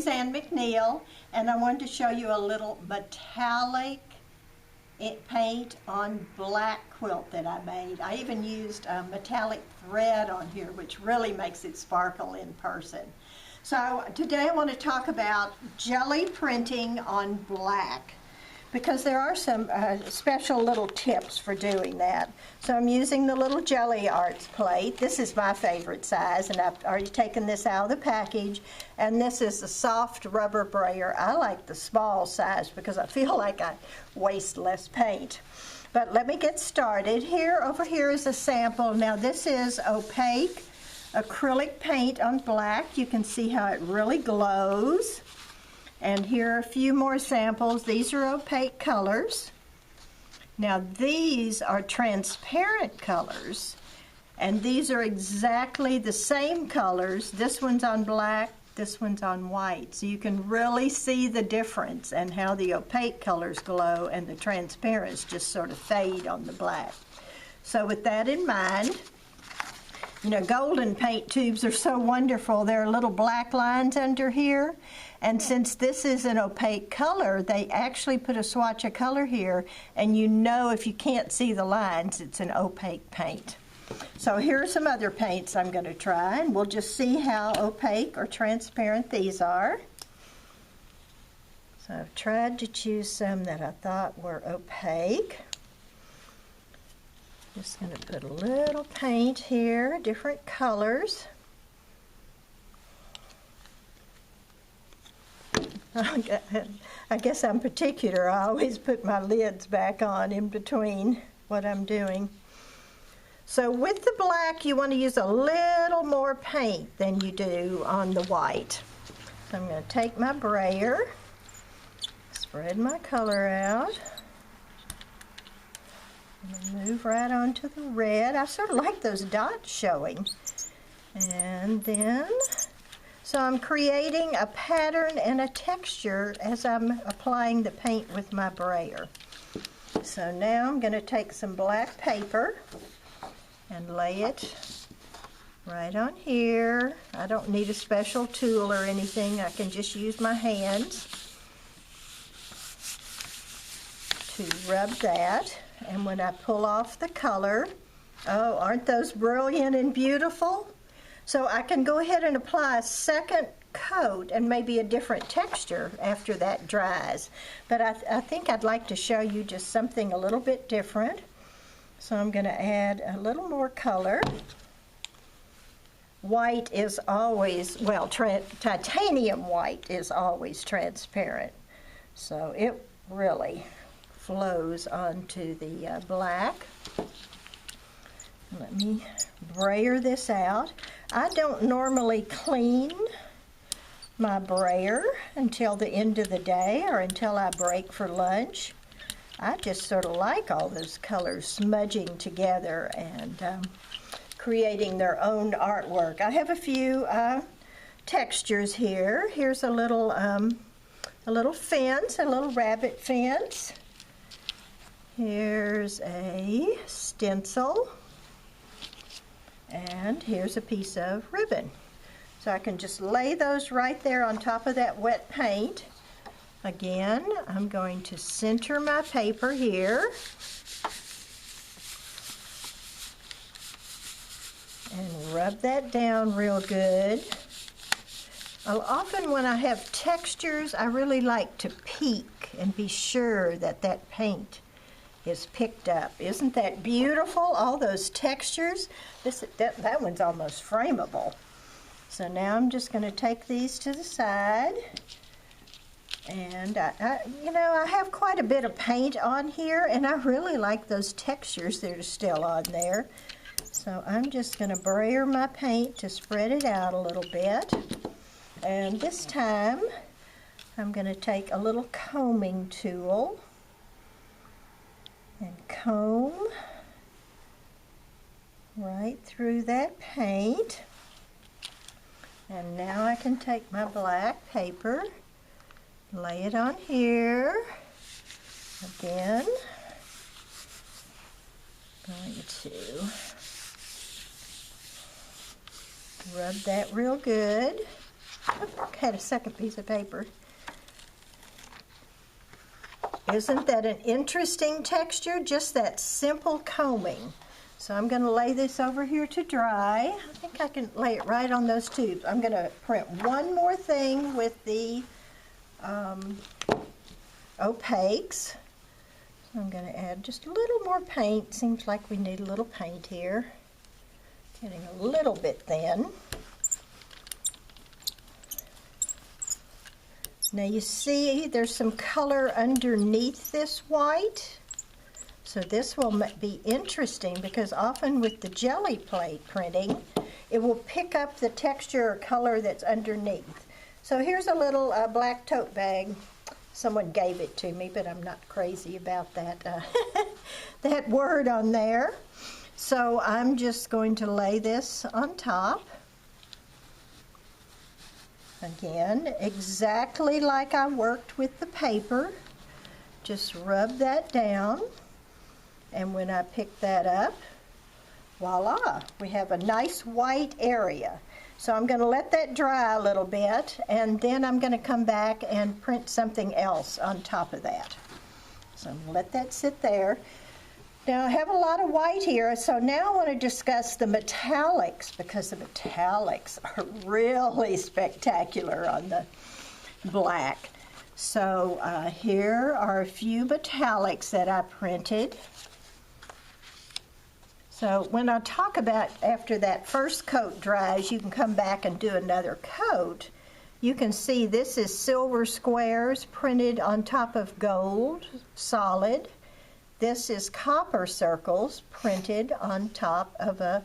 Suzanne McNeill, and I wanted to show you a little metallic paint on black quilt that I made. I even used metallic thread on here, which really makes it sparkle in person. So today I want to talk about Gelli printing on black, because there are some special little tips for doing that. So I'm using the little Gelli Arts plate. This is my favorite size, and I've already taken this out of the package. And this is a soft rubber brayer. I like the small size because I feel like I waste less paint. But let me get started. Over here is a sample. Now this is opaque acrylic paint on black. You can see how it really glows. And here are a few more samples. These are opaque colors. Now these are transparent colors, and these are exactly the same colors. This one's on black, this one's on white. So you can really see the difference and how the opaque colors glow and the transparents just sort of fade on the black. So with that in mind, you know, golden paint tubes are so wonderful. There are little black lines under here. And since this is an opaque color, they actually put a swatch of color here, and you know if you can't see the lines, it's an opaque paint. So here are some other paints I'm going to try, and we'll just see how opaque or transparent these are. So I've tried to choose some that I thought were opaque. Just going to put a little paint here, different colors. I guess I'm particular. I always put my lids back on in between what I'm doing. So with the black, you want to use a little more paint than you do on the white. So I'm going to take my brayer, spread my color out, and move right onto the red. I sort of like those dots showing. And then, so I'm creating a pattern and a texture as I'm applying the paint with my brayer. So now I'm going to take some black paper and lay it right on here. I don't need a special tool or anything. I can just use my hands to rub that. And when I pull off the color, oh, aren't those brilliant and beautiful? So I can go ahead and apply a second coat and maybe a different texture after that dries. But I think I'd like to show you just something a little bit different. So I'm going to add a little more color. White is always, well, titanium white is always transparent. So it really flows onto the black. Let me brayer this out. I don't normally clean my brayer until the end of the day or until I break for lunch. I just sort of like all those colors smudging together and creating their own artwork. I have a few textures here. Here's a little fence, a little rabbit fence. Here's a stencil. And here's a piece of ribbon. So I can just lay those right there on top of that wet paint. Again, I'm going to center my paper here. And rub that down real good. Often when I have textures, I really like to peek and be sure that that paint is picked up. Isn't that beautiful? All those textures. That one's almost frameable. So now I'm just going to take these to the side. And you know, I have quite a bit of paint on here, and I really like those textures that are still on there. So I'm just going to brayer my paint to spread it out a little bit. And this time, I'm going to take a little combing tool and comb right through that paint. And now I can take my black paper, lay it on here. Again, going to rub that real good. I had a second piece of paper. Isn't that an interesting texture? Just that simple combing. So I'm going to lay this over here to dry. I think I can lay it right on those tubes. I'm going to print one more thing with the opaques. So I'm going to add just a little more paint. Seems like we need a little paint here. Getting a little bit thin. Now you see there's some color underneath this white. So this will be interesting because often with the Gelli plate printing, it will pick up the texture or color that's underneath. So here's a little black tote bag. Someone gave it to me, but I'm not crazy about that, that word on there. So I'm just going to lay this on top. Again, exactly like I worked with the paper. Just rub that down. And when I pick that up, voila, we have a nice white area. So I'm going to let that dry a little bit, and then I'm going to come back and print something else on top of that. So I'm going to let that sit there. Now I have a lot of white here, so now I want to discuss the metallics, because the metallics are really spectacular on the black. So here are a few metallics that I printed. So when I talk about after that first coat dries, you can come back and do another coat. You can see this is silver squares printed on top of gold, solid. This is copper circles printed on top of a,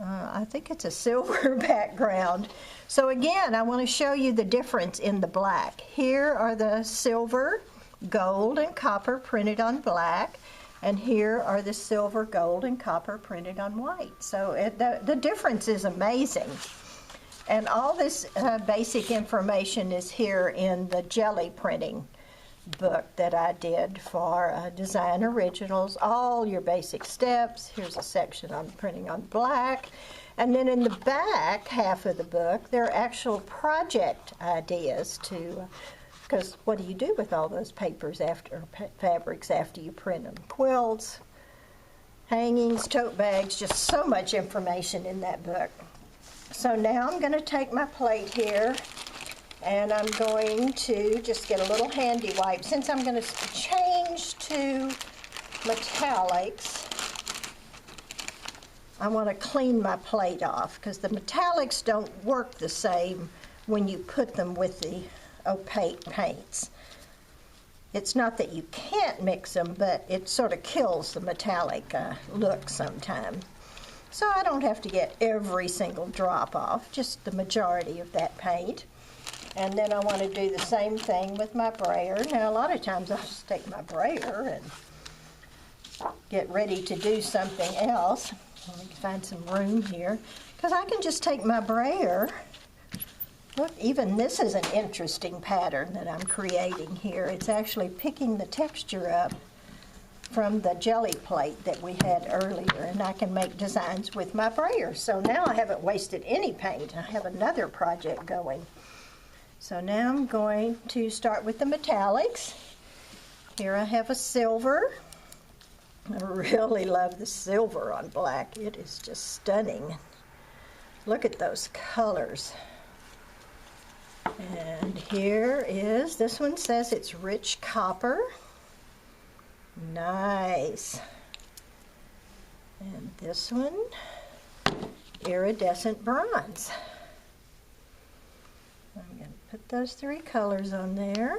I think it's a silver background. So again, I want to show you the difference in the black. Here are the silver, gold, and copper printed on black. And here are the silver, gold, and copper printed on white. So the difference is amazing. And all this basic information is here in the Gelli Printing book that I did for Design Originals. All your basic steps. Here's a section on printing on black. And then in the back half of the book, there are actual project ideas to, because what do you do with all those papers after, fabrics after you print them? Quilts, hangings, tote bags, just so much information in that book. So now I'm going to take my plate here, and I'm going to just get a little handy wipe. Since I'm going to change to metallics, I want to clean my plate off, because the metallics don't work the same when you put them with the opaque paints. It's not that you can't mix them, but it sort of kills the metallic look sometimes. So I don't have to get every single drop off, just the majority of that paint. And then I want to do the same thing with my brayer. Now a lot of times I'll just take my brayer and get ready to do something else. Let me find some room here, because I can just take my brayer. Look, even this is an interesting pattern that I'm creating here. It's actually picking the texture up from the Gelli plate that we had earlier, and I can make designs with my brayer. So now I haven't wasted any paint. I have another project going. So now I'm going to start with the metallics. Here I have a silver. I really love the silver on black. It is just stunning. Look at those colors. And here is, this one says it's rich copper. Nice. And this one, iridescent bronze. I'm going to put those three colors on there.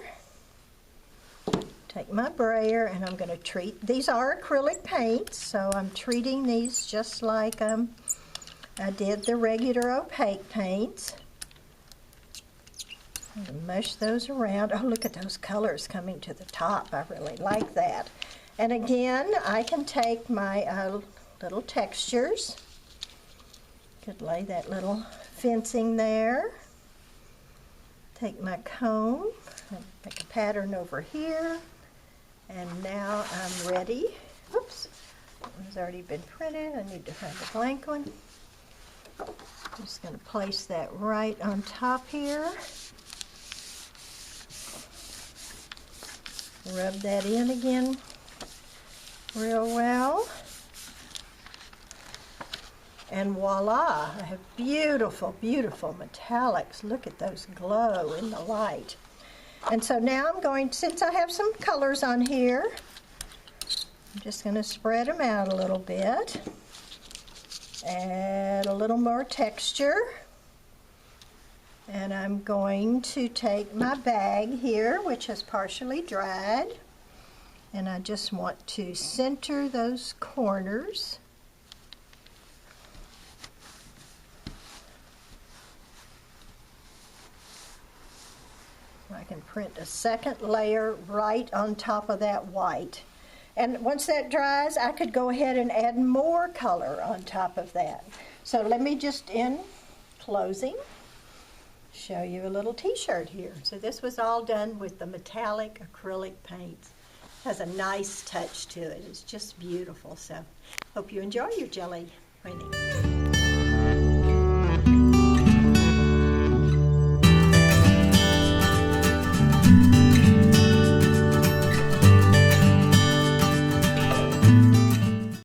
Take my brayer and I'm going to treat, these are acrylic paints, so I'm treating these just like I did the regular opaque paints. And mush those around. Oh, look at those colors coming to the top. I really like that. And again, I can take my little textures. Could lay that little fencing there. Take my cone and make a pattern over here. And now I'm ready. Oops, that one's already been printed. I need to find a blank one. Just going to place that right on top here. Rub that in again real well. And voila, I have beautiful, beautiful metallics. Look at those glow in the light. And so now I'm going, since I have some colors on here, I'm just going to spread them out a little bit. Add a little more texture. And I'm going to take my bag here, which has partially dried, and I just want to center those corners. I can print a second layer right on top of that white. And once that dries, I could go ahead and add more color on top of that. So let me just, in closing, show you a little t-shirt here. So this was all done with the metallic acrylic paints. It has a nice touch to it. It's just beautiful. So hope you enjoy your Gelli printing.